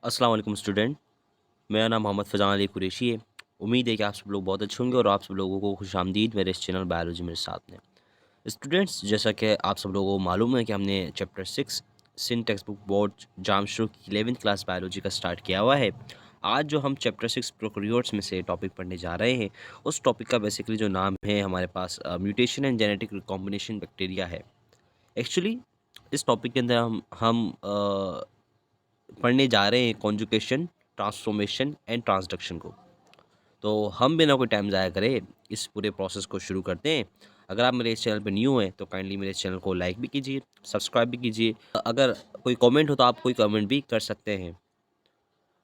अस्सलाम वालेकुम स्टूडेंट। मेरा नाम मोहम्मद फ़ैज़ान अली कुरैशी है। उम्मीद है कि आप सब लोग बहुत अच्छे होंगे और आप सब लोगों को खुशामदीद मेरे इस चैनल बायोलॉजी मेरे साथ में। स्टूडेंट्स, जैसा कि आप सब लोगों को मालूम है कि हमने chapter 6 Sindh text book board Jamshoro की 11th क्लास बायोलॉजी का स्टार्ट किया हुआ है। आज जो हम चैप्टर 6 प्रोकैरियोट्स में से टॉपिक पढ़ने जा रहे हैं, उस टॉपिक का बेसिकली जो नाम है हमारे पास mutation and genetic recombination bacteria है। एक्चुअली इस टॉपिक के अंदर हम पढ़ने जा रहे हैं कॉन्जुगेशन, ट्रांसफॉर्मेशन एंड ट्रांसडक्शन को। तो हम बिना कोई टाइम ज़ाया करे इस पूरे प्रोसेस को शुरू करते हैं। अगर आप मेरे इस चैनल पे न्यू हैं तो काइंडली मेरे चैनल को लाइक भी कीजिए, सब्सक्राइब भी कीजिए। अगर कोई कमेंट हो तो आप कोई कमेंट भी कर सकते हैं।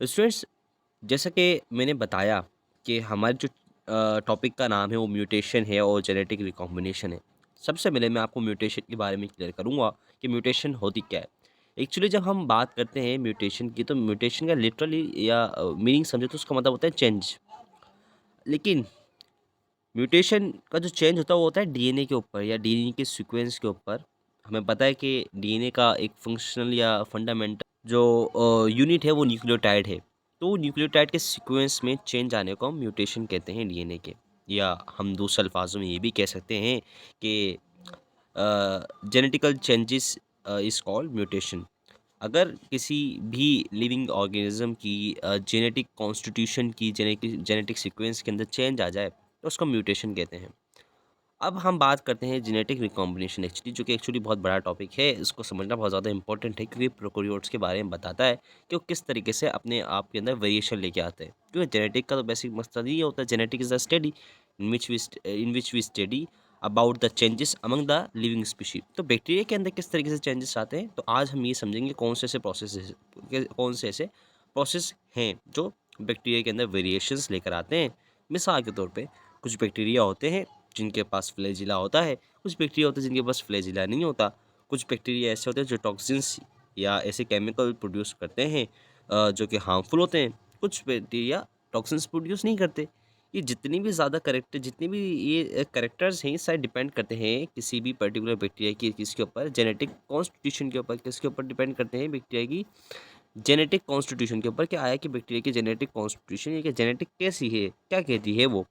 स्टूडेंट्स, जैसा कि मैंने बताया कि हमारे जो टॉपिक का नाम है वो म्यूटेशन है और जेनेटिक रिकॉम्बिनेशन है। सबसे पहले मैं आपको म्यूटेशन के बारे में क्लियर करूँगा कि म्यूटेशन होती क्या है। एक्चुअली जब हम बात करते हैं म्यूटेशन की, तो म्यूटेशन का लिटरली या मीनिंग समझे तो उसका मतलब होता है चेंज। लेकिन म्यूटेशन का जो चेंज होता है वो होता है डीएनए के ऊपर या डीएनए के सीक्वेंस के ऊपर। हमें पता है कि डीएनए का एक फंक्शनल या फंडामेंटल जो यूनिट है वो न्यूक्लियोटाइड है। तो न्यूक्लियोटाइड के सीक्वेंस में चेंज आने को हम म्यूटेशन कहते हैं डीएनए के। या हम दूसरे अल्फाजों में ये भी कह सकते हैं कि genetical changes is called mutation. अगर किसी भी लिविंग ऑर्गेनिज्म की जेनेटिक कॉन्स्टिट्यूशन की जेनेटिक सीक्वेंस के अंदर चेंज आ जाए तो उसको म्यूटेशन कहते हैं। अब हम बात करते हैं जेनेटिक रिकॉम्बिनेशन, एक्चुअली जो कि एक्चुअली बहुत बड़ा टॉपिक है। इसको समझना बहुत ज़्यादा इंपॉर्टेंट है क्योंकि प्रोकैरियोट्स के बारे में बताता है कि वो किस तरीके से अपने आप के अंदर वेरिएशन लेके आते हैं। क्योंकि जेनेटिक का तो बेसिक मकसद ये होता है, genetic is the study in which we study about the changes among the living species. तो बैक्टीरिया के अंदर किस तरीके से चेंजेस आते हैं, तो आज हम ये समझेंगे कौन से ऐसे प्रोसेस हैं जो बैक्टीरिया के अंदर वेरिएशंस लेकर आते हैं। मिसाल के तौर पे कुछ बैक्टीरिया होते हैं जिनके पास फ्लैजिला होता है, कुछ बैक्टीरिया होते हैं जिनके पास फ्लैजिला नहीं होता। कुछ बैक्टीरिया ऐसे होते हैं जो टॉक्सिन्स या ऐसे केमिकल प्रोड्यूस करते हैं जो कि हार्मफुल होते हैं। कुछ बैक्टीरिया टॉक्सिन्स प्रोड्यूस नहीं करते। ये जितनी भी ये कैरेक्टर्स हैं, ये सारे डिपेंड करते हैं किसी भी पर्टिकुलर बैक्टीरिया की किसके ऊपर, जेनेटिक कॉन्स्टिट्यूशन के ऊपर। किसके ऊपर डिपेंड करते हैं? बैक्टीरिया की जेनेटिक कॉन्स्टिट्यूशन के ऊपर। क्या आया कि बैक्टीरिया की जेनेटिक कॉन्स्टिट्यूशन या जेनेटिक कैसी है, क्या कहती है वो।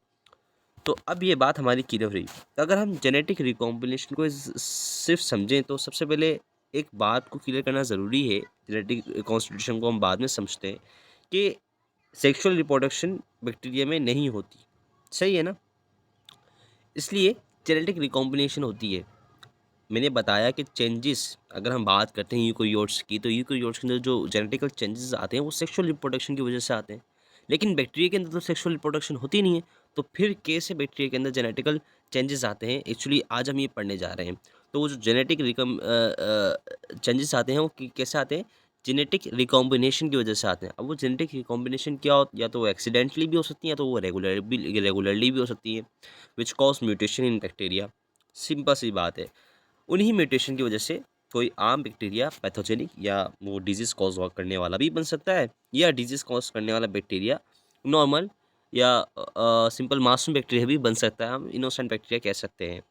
तो अब ये बात हमारी क्लियर रही। तो अगर हम जेनेटिक रिकॉम्बिनेशन को सिर्फ समझें तो सबसे पहले एक बात को क्लियर करना ज़रूरी है। जेनेटिक कॉन्स्टिट्यूशन को हम बाद में समझते हैं कि सेक्सुअल रिप्रोडक्शन बैक्टीरिया में नहीं होती। सही है ना? इसलिए जेनेटिक रिकॉम्बिनेशन होती है। मैंने बताया कि चेंजेस, अगर हम बात करते हैं यूकेरियोट्स की, तो यूकेरियोट्स के अंदर जो जेनेटिकल चेंजेस आते हैं वो सेक्सुअल रिप्रोडक्शन की वजह से आते हैं। लेकिन बैक्टीरिया के अंदर तो सेक्सुअल रिप्रोडक्शन होती नहीं है। तो फिर कैसे बैक्टीरिया के अंदर जेनेटिकल चेंजेस आते हैं, एक्चुअली आज हम ये पढ़ने जा रहे हैं। तो वो जो जेनेटिक चेंजेस आते हैं वो कैसे आते हैं? जेनेटिक रिकॉम्बिनेशन की वजह से आते हैं। अब वो जेनेटिक रिकॉम्बिनेशन क्या हो, या तो वो एक्सीडेंटली भी हो सकती है या तो वो रेगुलरली भी हो सकती है, which cause mutation in bacteria. Simple सी बात है। उन्हीं म्यूटेशन की वजह से कोई आम बैक्टीरिया पैथोजेनिक या वो डिजीज़ कॉज करने वाला भी बन सकता है, या डिजीज़ कॉज करने वाला बैक्टीरिया नॉर्मल या सिंपल मासूम बैक्टीरिया भी बन सकता है। हम इनोसेंट बैक्टीरिया कह सकते हैं।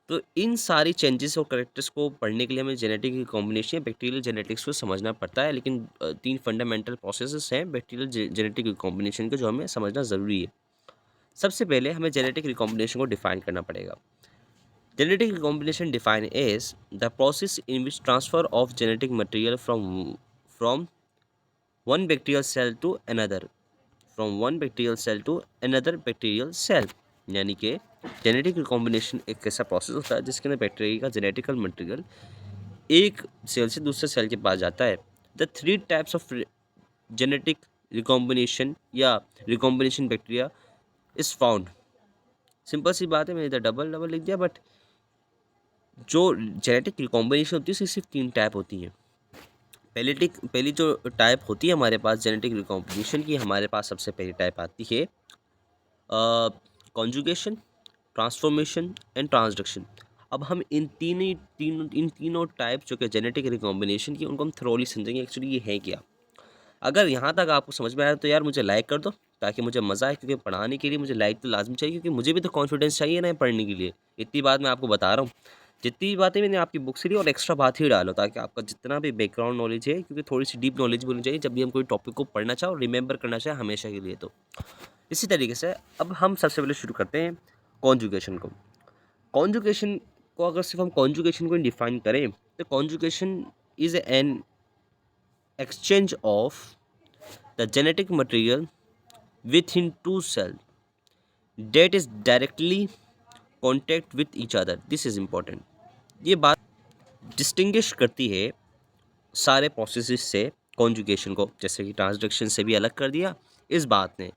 तो इन सारी चेंजेस और करेक्टर्स को पढ़ने के लिए हमें जेनेटिक रिकॉम्बिनेशन या बैक्टीरियल जेनेटिक्स को समझना पड़ता है। लेकिन 3 फंडामेंटल प्रोसेसेस हैं बैक्टीरियल जेनेटिक रिकॉम्बिनेशन के, जो हमें समझना ज़रूरी है। सबसे पहले हमें जेनेटिक रिकॉम्बिनेशन को डिफाइन करना पड़ेगा। Genetic recombination defined is the process in which transfer of genetic material from one bacterial cell to another, from one bacterial cell to another bacterial cell। यानी कि जेनेटिक रिकॉम्बिनेशन एक ऐसा process होता है जिसके अंदर बैक्टीरिया का जेनेटिकल मटेरियल एक सेल से दूसरे सेल के पास जाता है। The 3 types of genetic recombination या recombination bacteria is found. Simple सी बात है, मैंने इधर डबल डबल लिख दिया, बट जो जेनेटिक रिकॉम्बिनेशन होती है उसकी सिर्फ 3 टाइप होती हैं। पहली जो टाइप होती है हमारे पास जेनेटिक रिकॉम्बिनेशन की, हमारे पास सबसे पहली टाइप आती है कॉन्जुगेशन, ट्रांसफॉर्मेशन एंड ट्रांसडक्शन। अब हम इन तीनों टाइप जो कि जेनेटिक रिकॉम्बिनेशन की, उनको हम थ्रोली समझेंगे एक्चुअली ये है क्या। अगर यहाँ तक आपको समझ में आया तो यार मुझे लाइक कर दो ताकि मुझे मज़ा आए, क्योंकि पढ़ाने के लिए मुझे लाइक तो लाजमी चाहिए, क्योंकि मुझे भी तो कॉन्फिडेंस चाहिए ना पढ़ने के लिए। इतनी बात मैं आपको बता रहा हूँ। जितनी भी बातें मैंने आपकी बुक से ली और एक्स्ट्रा बात ही डालो ताकि आपका जितना भी बैकग्राउंड नॉलेज है, क्योंकि थोड़ी सी डीप नॉलेज भी होनी चाहिए जब भी हम कोई टॉपिक को पढ़ना चाहे और रिमेंबर करना चाहे हमेशा के लिए। तो इसी तरीके से अब हम सबसे पहले शुरू करते हैं कॉन्जुगेशन को। कॉन्जुगेशन को अगर सिर्फ हम कॉन्जुगेशन को डिफाइन करें तो conjugation is an exchange of the genetic material within two cell that is directly contact with each other. This is important. ये बात डिस्टिंग्विश करती है सारे प्रोसेसेस से कॉन्जुगेशन को, जैसे कि ट्रांसडक्शन से भी अलग कर दिया इस बात ने।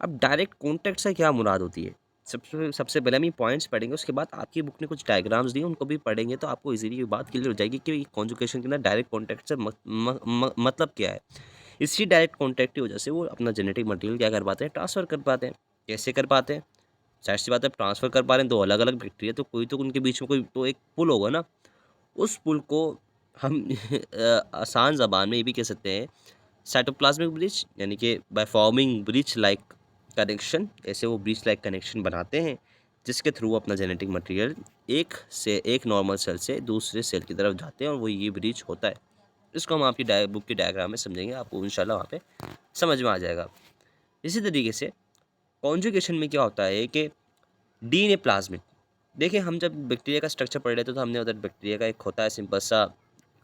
अब डायरेक्ट कॉन्टेक्ट से क्या मुराद होती है, सबसे सबसे पहले हम ये पॉइंट्स पढ़ेंगे, उसके बाद आपकी बुक ने कुछ डायग्राम्स दिए उनको भी पढ़ेंगे तो आपको इजीली ये बात क्लियर हो जाएगी कि कॉन्जुगेशन के अंदर डायरेक्ट कॉन्टेक्ट से मतलब क्या है। इसी डायरेक्ट कॉन्टेक्ट की वजह से वो अपना जेनेटिक मटेरियल क्या कर पाते हैं, ट्रांसफ़र कर पाते हैं। कैसे कर पाते हैं, जाहिर सी बात है ट्रांसफ़र कर पा रहे हैं दो अलग अलग बैक्टीरिया, तो कोई तो उनके बीच में कोई तो एक पुल होगा ना। उस पुल को हम आसान ज़बान में ये भी कह सकते हैं साइटोप्लाज्मिक ब्रिज, यानी कि by forming bridge like connection. ऐसे वो ब्रिज लाइक कनेक्शन बनाते हैं जिसके थ्रू अपना जेनेटिक मटेरियल एक नॉर्मल सेल से दूसरे सेल की तरफ जाते हैं और वो ये ब्रिज होता है। इसको हम आपकी बुक की डायग्राम में समझेंगे, आपको इंशाल्लाह वहाँ पे समझ में आ जाएगा। इसी तरीके से कॉन्जुगेशन में क्या होता है कि डीएनए प्लाज्मिड, देखिए हम जब बैक्टीरिया का स्ट्रक्चर पढ़ रहे थे तो हमने उधर बैक्टीरिया का एक होता है सिंपल सा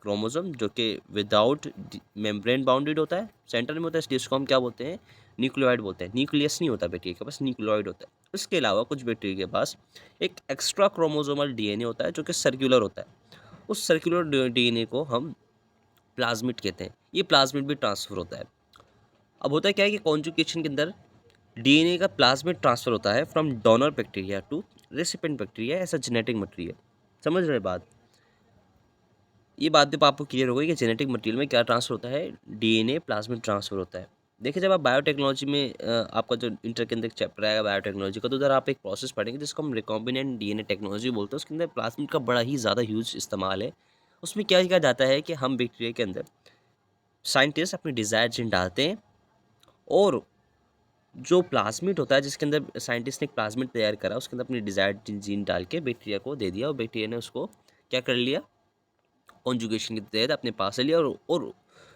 क्रोमोसोम जो कि विदाउट मेम्ब्रेन बाउंडेड होता है, सेंटर में होता है, जिसको हम क्या बोलते हैं, न्यूक्लियोइड बोलते हैं। न्यूक्लियस नहीं होता बैक्टीरिया के पास, न्यूक्लियोइड होता है। उसके अलावा कुछ बैक्टीरिया के पास एक एक्स्ट्रा क्रोमोसोमल डीएनए होता है जो कि सर्कुलर होता है। उस सर्कुलर डीएनए को हम प्लाज्मिड कहते हैं। ये प्लाज्मिड भी ट्रांसफ़र होता है। अब होता है क्या है कि कॉन्जुगेशन के अंदर डीएनए का प्लाज्मिड ट्रांसफ़र होता है from donor bacteria to recipient bacteria as a genetic material. समझ रहे बात, ये बात जब आपको क्लियर हो गई कि जेनेटिक मटेरियल में क्या ट्रांसफ़र होता है, डीएनए प्लाज्मिड ट्रांसफ़र होता है। देखिए जब आप बायोटेक्नोलॉजी में आपका जो इंटर के अंदर एक चैप्टर आएगा बायोटेक्नोलॉजी का, तो उधर आप एक प्रोसेस पढ़ेंगे जिसको हम रिकॉम्बिनेंट डीएनए टेक्नोलॉजी बोलते हैं। उसके अंदर प्लाज्मिड का बड़ा ही ज़्यादा ह्यूज इस्तेमाल है। उसमें क्या किया जाता है कि हम बैक्टीरिया के अंदर साइंटिस्ट अपने डिज़ायर जीन डालते हैं और जो प्लाज्मिड होता है जिसके अंदर साइंटिस्ट ने एक प्लाज्मिड तैयार करा, उसके अंदर अपनी डिज़ायर्ड जीन डाल के बैक्टीरिया को दे दिया और बैक्टीरिया ने उसको क्या कर लिया, कॉन्जुगेशन के तहत अपने पास ले लिया। और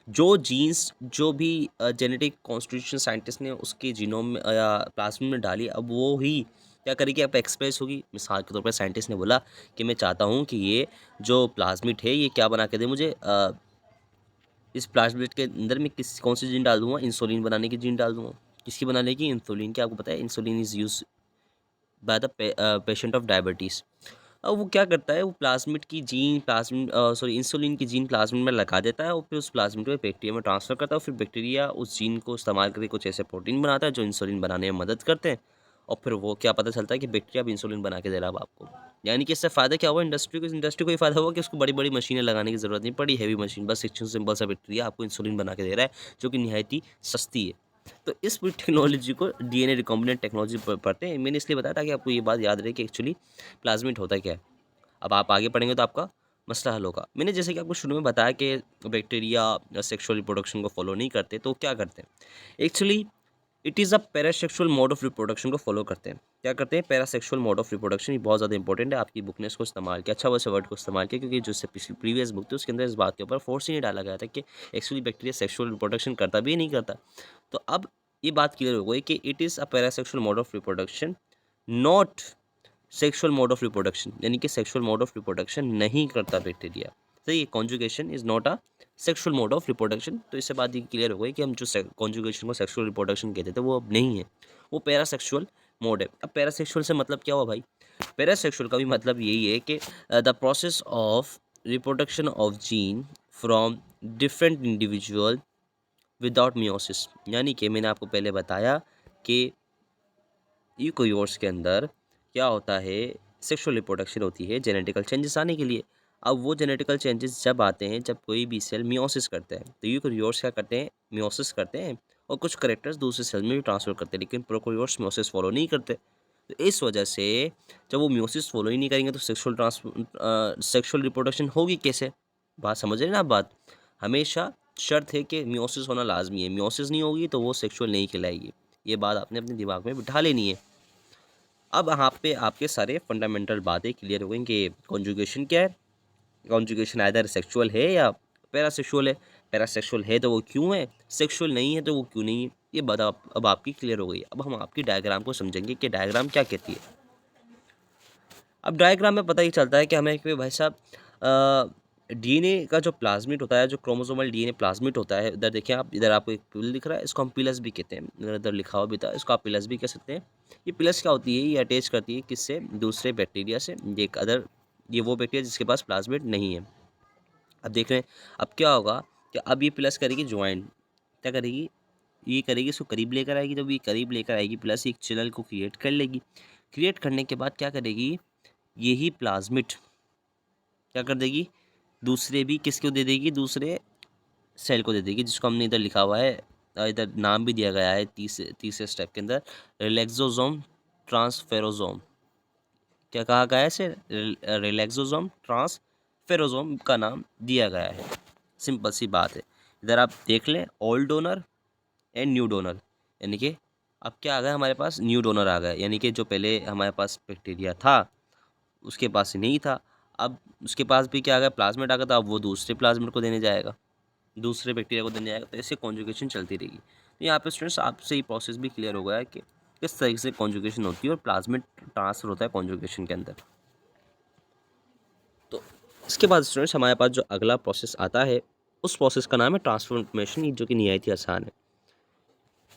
जो जीन्स जो भी जेनेटिक कॉन्स्टिट्यूशन साइंटिस्ट ने उसके जीनोम में या प्लाज्मिड में डाली, अब वो ही क्या करेगी, अब एक्सप्रेस होगी। मिसाल के तौर पर साइंटिस्ट ने बोला कि मैं चाहता हूँ कि ये जो प्लाज्मिड है ये क्या बना के दे मुझे, इस प्लाज्मिड के अंदर मैं कौन सी जीन डाल दूंगा, इंसुलिन बनाने की जीन डाल दूंगा। किसकी बनाने की, इंसुलिन की। आपको पता है insulin is use by the patient of diabetes. अब वो क्या करता है, वो प्लाज्मिड की जीन प्लाज्मिड सॉरी इंसुलिन की जीन प्लाज्मिड में लगा देता है और फिर उस प्लाज्मिड को बैक्टीरिया में ट्रांसफ़र करता है और फिर बैक्टीरिया उस जीन को इस्तेमाल करके कुछ ऐसे प्रोटीन बनाता है जो इंसुलिन बनाने में मदद करते हैं। और फिर वो क्या पता चलता है कि बैक्टीरिया भी इंसुलिन बना के दे रहा है अब आपको। यानी कि इससे फ़ायदा क्या हुआ इंडस्ट्री को ये फ़ायदा हुआ कि उसको बड़ी-बड़ी मशीनें लगाने की ज़रूरत नहीं पड़ी, हैवी मशीन, बस एक सिंपल सा बैक्टीरिया आपको इंसुलिन बना के दे रहा है जो कि निहायत ही सस्ती है। तो इस पूरी टेक्नोलॉजी को डीएनए रिकॉम्बिनेंट टेक्नोलॉजी पढ़ते हैं। मैंने इसलिए बताया ताकि आपको ये बात याद रहे कि एक्चुअली प्लाज्मिड होता क्या है। अब आप आगे पढ़ेंगे तो आपका मसला हल होगा। मैंने जैसे कि आपको शुरू में बताया कि बैक्टीरिया सेक्सुअल रिप्रोडक्शन को फॉलो नहीं करते, तो क्या करते हैं, actually it is a parasexual mode of reproduction को फॉलो करते हैं। क्या करते हैं, पैरासेक्सुअल मोड ऑफ रिप्रोडक्शन। ये बहुत ज़्यादा इंपॉर्टेंट है, आपकी बुक ने इसको इस्तेमाल किया, अच्छा वैसे वर्ड को इस्तेमाल किया, क्योंकि जो इससे पिछली प्रीवियस बुक थी उसके अंदर इस बात के ऊपर फोर्स ही नहीं डाला गया था कि एक्चुअली बैक्टीरिया सेक्सुअल रिप्रोडक्शन करता भी नहीं करता। तो अब ये बात क्लियर हो गई कि it is a parasexual mode of reproduction, not sexual mode of reproduction, यानी कि सेक्सुअल मोड ऑफ रिप्रोडक्शन नहीं करता बैक्टीरिया। तो ये conjugation is not a sexual mode of reproduction. तो इससे बात ये क्लियर हो गई कि हम जो कॉन्जुगेशन को सेक्सुअल रिप्रोडक्शन कहते थे वो अब नहीं है, वो पैरासेक्सुअल मोड है। अब पैरासेक्सुअल से मतलब क्या हुआ भाई, पैरासेक्सुअल का भी मतलब यही है कि the process of reproduction of gene from different individual without meiosis. यानी कि मैंने आपको पहले बताया कि यूकेरियोट्स के अंदर क्या होता है, सेक्सुअल रिप्रोडक्शन होती है जेनेटिकल चेंजेस आने के लिए। अब वो जेनेटिकल चेंजेस जब आते हैं जब कोई भी सेल मियोसिस करते हैं, तो यूकेरियोट्स क्या करते हैं, मियोसिस करते हैं और कुछ करेक्टर्स दूसरे सेल में भी ट्रांसफर करते हैं, लेकिन प्रोकैरियोट्स मियोसिस फॉलो नहीं करते। तो इस वजह से जब वो मियोसिस फॉलो ही नहीं करेंगे तो सेक्सुअल रिप्रोडक्शन होगी कैसे। बात समझ रहे हैं ना आप बात, हमेशा शर्त है कि मियोसिस होना लाजमी है, मियोसिस नहीं होगी तो वो सेक्सुअल नहीं कहलाएगी। ये बात आपने अपने दिमाग में बिठा लेनी है। अब यहाँ पे आपके सारे फंडामेंटल बातें क्लियर हो गई कि कॉन्जुगेशन क्या है। कॉन्जुगेशन आइदर सेक्सुअल है या पैरासेक्सुअल है। पैरासेक्सुअल है तो वो क्यों है, सेक्सुअल नहीं है तो वो क्यों नहीं है, ये बात अब आपकी क्लियर हो गई। अब हम आपकी डायग्राम को समझेंगे कि डायग्राम क्या कहती है। अब डायग्राम में पता ही चलता है कि हमें कि भाई साहब डीएनए का जो प्लाज्मिड होता है, जो क्रोमोसोमल डीएनए प्लाज्मिड होता है, इधर देखिए आप, इधर आपको एक पिल दिख रहा है, इसको हम पिलस भी कहते हैं, इधर इधर लिखा हुआ भी था, इसको आप पिलस भी कह सकते हैं। ये पिलस क्या होती है, ये अटैच करती है किससे, दूसरे बैक्टीरिया से, ये एक अदर, ये वो बैक्टीरिया जिसके पास प्लाज्मिड नहीं है। अब देख रहे हैं, अब क्या होगा कि अब ये प्लस करेगी ज्वाइन, क्या करेगी, ये करेगी इसको करीब लेकर आएगी, जब ये करीब लेकर आएगी प्लस एक चैनल को क्रिएट कर लेगी। क्रिएट करने के बाद क्या करेगी, यही प्लाज्मिड क्या कर देगी, दूसरे भी किसको दे देगी, दूसरे सेल को दे देगी, जिसको हमने इधर लिखा हुआ है, इधर नाम भी दिया गया है तीसरे स्टेप के अंदर, रिलैक्सोसोम ट्रांसफेरोसोम। क्या कहा गया है इसे, रिलैक्सोसोम ट्रांसफेरोसोम का नाम दिया गया है। सिंपल सी बात है। इधर आप देख लें, old donor and new donor, यानी कि अब क्या आ गया हमारे पास, न्यू डोनर आ गया, यानी कि जो पहले हमारे पास बैक्टीरिया था उसके पास ही नहीं था, अब उसके पास भी क्या आ गया, प्लाज्मिड आ गया, था अब वो दूसरे प्लाज्मिड को देने जाएगा, दूसरे बैक्टीरिया को देने जाएगा, तो ऐसे कॉन्जुगेशन चलती रहेगी। तो यहाँ पे स्टूडेंट्स आपसे ये प्रोसेस भी क्लियर हो गया है कि किस तरीके से कॉन्जुगेशन होती है और प्लाज्मिड ट्रांसफर होता है कॉन्जुगेशन के अंदर। तो इसके बाद स्टूडेंट्स हमारे पास जो अगला प्रोसेस आता है, उस प्रोसेस का नाम है ट्रांसफॉर्मेशन, जो कि निहायत ही आसान है।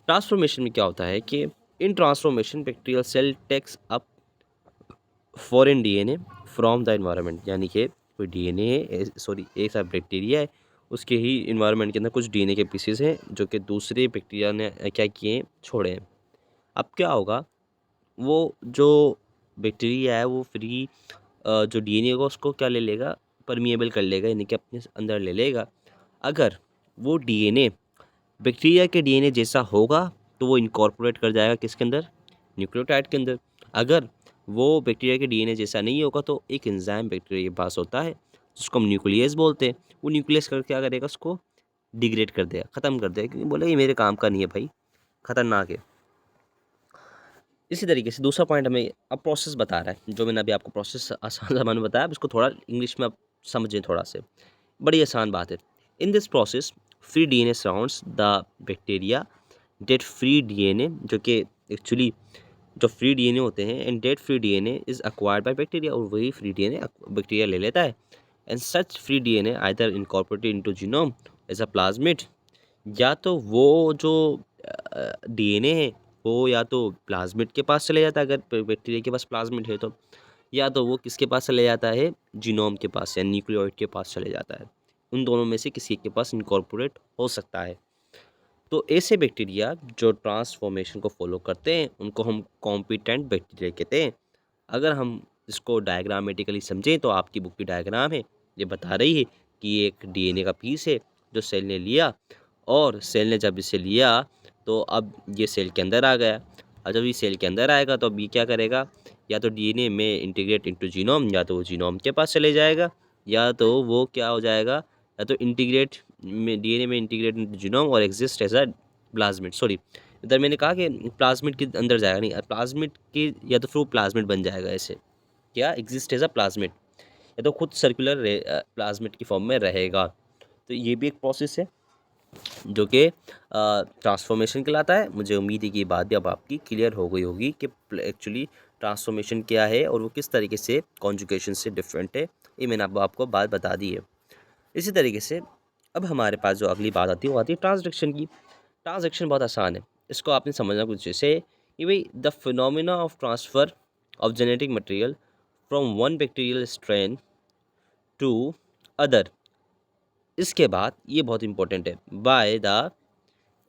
ट्रांसफॉर्मेशन में क्या होता है कि in transformation bacterial cell takes up foreign DNA from the environment, यानी कि कोई डीएनए है, सॉरी एक सा बैक्टीरिया है, उसके ही इन्वायरमेंट के अंदर कुछ डीएनए के पीसेस हैं जो कि दूसरे बैक्टीरिया ने क्या किए हैं, छोड़े हैं। अब क्या होगा, वो जो बैक्टीरिया है वो फ्री जो डीएनए होगा उसको क्या ले लेगा, परमिएबल कर लेगा, यानी कि अपने अंदर ले लेगा। अगर वो डीएनए बैक्टीरिया के डीएनए जैसा होगा तो वो इनकॉर्पोरेट कर जाएगा किसके अंदर, न्यूक्लियोटाइड के अंदर। अगर वो बैक्टीरिया के डीएनए जैसा नहीं होगा तो एक एंजाइम बैक्टीरिया के पास होता है जिसको हम न्यूक्लियस बोलते हैं, वो न्यूक्लियस कर क्या करेगा, उसको डिग्रेड कर देगा, ख़त्म कर देगा, क्योंकि बोले ये मेरे काम का नहीं है भाई, खतरनाक है। इसी तरीके से दूसरा पॉइंट हमें अब प्रोसेस बता रहा है, जो मैंने अभी आपको प्रोसेस आसान ज़बान में बताया, अब इसको थोड़ा इंग्लिश में आप समझें थोड़ा से, बड़ी आसान बात है। In this process free DNA surrounds the bacteria, that free DNA जो कि एक्चुअली जो फ्री डीएनए होते हैं, and that free DNA is acquired by bacteria, और वही फ्री डीएनए बैक्टीरिया ले लेता है। And such free DNA either incorporated into genome as a plasmid, या तो वो जो डीएनए है वो या तो प्लाज्मिड के पास चले जाता है, अगर बैक्टीरिया के पास प्लाज्मिड है तो, या तो वो किसके पास चले जाता है, जीनोम के पास या न्यूक्लियोइड के पास चले जाता है। उन दोनों में से किसी एक के पास इनकॉर्पोरेट हो सकता है। तो ऐसे बैक्टीरिया जो ट्रांसफॉर्मेशन को फॉलो करते हैं उनको हम कॉम्पिटेंट बैक्टीरिया कहते हैं। अगर हम इसको डायग्रामेटिकली समझें तो आपकी बुक की डायग्राम है, ये बता रही है कि ये एक डीएनए का पीस है जो सेल ने लिया, और सेल ने जब इसे लिया तो अब ये सेल के अंदर आ गया। और जब ये सेल के अंदर आएगा तो अब ये क्या करेगा, या तो डीएनए में इंटीग्रेट इनटू जीनोम, या तो वो जीनोम के पास चले जाएगा, या तो वो क्या हो जाएगा, या तो इंटीग्रेट में डीएनए में इंटीग्रेट इनटू जीनोम और exist as a plasmid, sorry इधर मैंने कहा कि प्लाज्मिड के अंदर जाएगा नहीं, प्लाज्मिड के या तो फिर वो प्लाज्मिड बन जाएगा, ऐसे क्या एग्जिस्ट एज अ प्लाज्मिड, या तो खुद सर्कुलर प्लाज्मिड की फॉर्म में रहेगा। तो ये भी एक प्रोसेस है जो कि ट्रांसफॉर्मेशन कहलाता है। मुझे उम्मीद है कि ये बात भी अब आपकी क्लियर हो गई होगी कि एक्चुअली ट्रांसफॉर्मेशन क्या है और वो किस तरीके से कॉन्जुगेशन से डिफरेंट है, ये मैंने आपको बात बता दी है। इसी तरीके से अब हमारे पास जो अगली बात आती है वो आती है ट्रांसडक्शन की। ट्रांसडक्शन बहुत आसान है, इसको आपने समझना कुछ जैसे कि भाई the phenomena of transfer of genetic material from one bacterial strain to other. इसके बाद ये बहुत इंपॉर्टेंट है, by the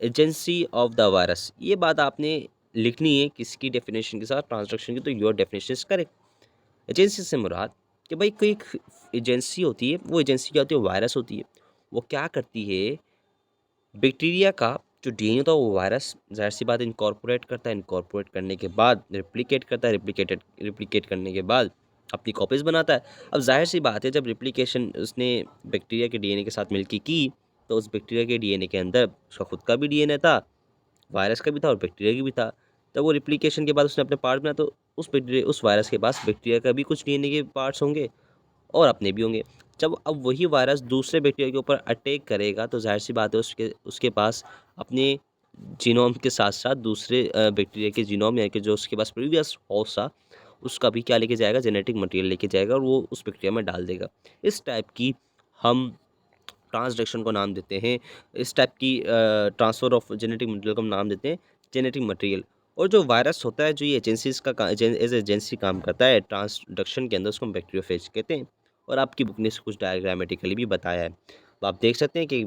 agency of the virus. ये बात आपने लिखनी है किसकी डेफिनेशन के साथ, ट्रांसडक्शन की, तो your definition is correct. Agency से मुराद कि भाई कोई एक एजेंसी होती है, वो एजेंसी क्या होती है, वायरस होती है। वो क्या करती है, बैक्टीरिया का जो डीएनए होता है वो वायरस ज़ाहिर सी बात इनकॉर्पोरेट करता है, इनकॉर्पोरेट करने के बाद रिप्लिकेट करता है, रिप्लिकेट करने के बाद अपनी कॉपीज़ बनाता है। अब ज़ाहिर सी बात है जब रिप्लिकेशन उसने बैक्टीरिया के डीएनए के साथ मिलकर की तो उस बैक्टीरिया के डीएनए के अंदर उसका खुद का भी डीएनए था, वायरस का भी था और बैक्टीरिया की भी था। तब वो रिप्लिकेशन के बाद उसने अपने पार्ट बनाया तो उस वायरस के पास बैक्टीरिया का भी कुछ डीएनए के पार्ट्स होंगे और अपने भी होंगे। जब अब वही वायरस दूसरे बैक्टीरिया के ऊपर अटैक करेगा तो ज़ाहिर-सी बात है उसके उसके पास अपने जीनोम के साथ-साथ दूसरे बैक्टीरिया के जीनोम यानी कि जो उसके पास प्रीवियस होस्ट था, उसका भी क्या लेके जाएगा, जेनेटिक मटीरियल लेके जाएगा और वो उस बैक्टीरिया में डाल देगा। इस टाइप की हम ट्रांसडक्शन को नाम देते हैं। इस टाइप की ट्रांसफ़र ऑफ जेनेटिक मटीरियल को हम नाम देते हैं जेनेटिक मटीरियल। और जो वायरस होता है, जो ये एजेंसीज़ का एज़ एजेंसी काम करता है ट्रांसडक्शन के अंदर, उसको हम बैक्टीरियोफेज कहते हैं। और आपकी बुक ने इसको कुछ डायग्रामेटिकली भी बताया है। तो आप देख सकते हैं कि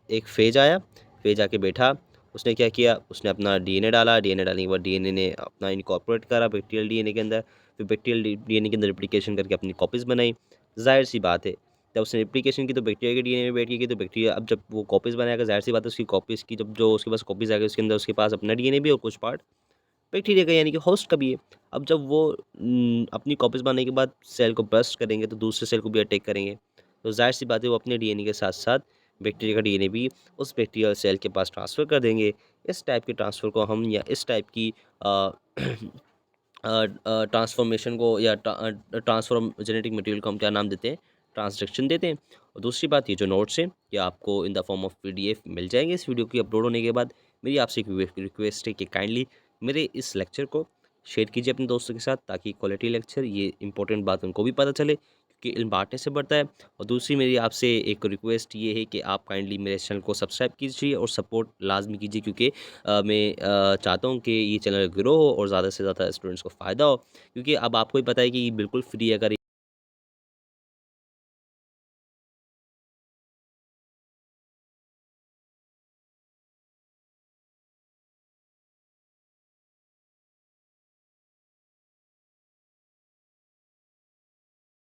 एक फ़ेज आया, फ़ेज आके बैठा, उसने क्या किया, उसने अपना डीएनए डाला, डीएनए डालने के बाद डीएनए ने अपना इनकॉर्पोरेट करा बैक्टीरियल डीएनए के अंदर, फिर बैक्टीरियल डी डीएनए के अंदर रेप्लिकेशन करके अपनी कॉपीज़ बनाई। ज़ाहिर-सी बात है, जब उसने रेप्लिकेशन की तो बैक्टीरिया के डीएनए में बैठ गई, तो बैक्टीरिया अब जब वो कॉपीज़ बनाएगा, ज़ाहिर-सी बात है उसकी कॉपीज़ की जब जो उसके पास कॉपीज़ आएगी, उसके अंदर उसके पास अपना डीएनए भी और कुछ पार्ट बैक्टीरिया का यानी कि होस्ट का भी है। अब जब वो अपनी कॉपीज़ बनाने के बाद सेल को बर्स्ट करेंगे, तो दूसरे सेल को भी अटैक करेंगे। तो ज़ाहिर-सी बात है वो अपने डीएनए के साथ-साथ बैक्टीरिया का डीएनए भी उस बैक्टीरियल सेल के पास ट्रांसफ़र कर देंगे। इस टाइप के ट्रांसफ़र को हम या इस टाइप की अ ट्रांसफ़ॉर्मेशन को या ट्रांसफ़ॉर्म जेनेटिक मटीरियल को हम क्या नाम देते हैं? ट्रांसडक्शन देते हैं। और दूसरी बात, ये जो नोट्स हैं, ये आपको in the form of PDF मिल जाएँगे इस वीडियो की अपलोड होने के बाद। मेरी आपसे एक रिक्वेस्ट है कि काइंडली मेरे इस लेक्चर को शेयर कीजिए अपने दोस्तों के साथ, ताकि क्वालिटी लेक्चर, ये इंपॉर्टेंट बात उनको भी पता चले, क्योंकि इल्म बाँटने से बढ़ता है। और दूसरी मेरी आपसे एक रिक्वेस्ट ये है कि आप काइंडली मेरे चैनल को सब्सक्राइब कीजिए और सपोर्ट लाज़मी कीजिए, क्योंकि मैं चाहता हूँ कि ये चैनल ग्रो हो और ज़्यादा से ज़्यादा स्टूडेंट्स को फ़ायदा हो, क्योंकि अब आपको ही पता है कि बिल्कुल फ्री अगर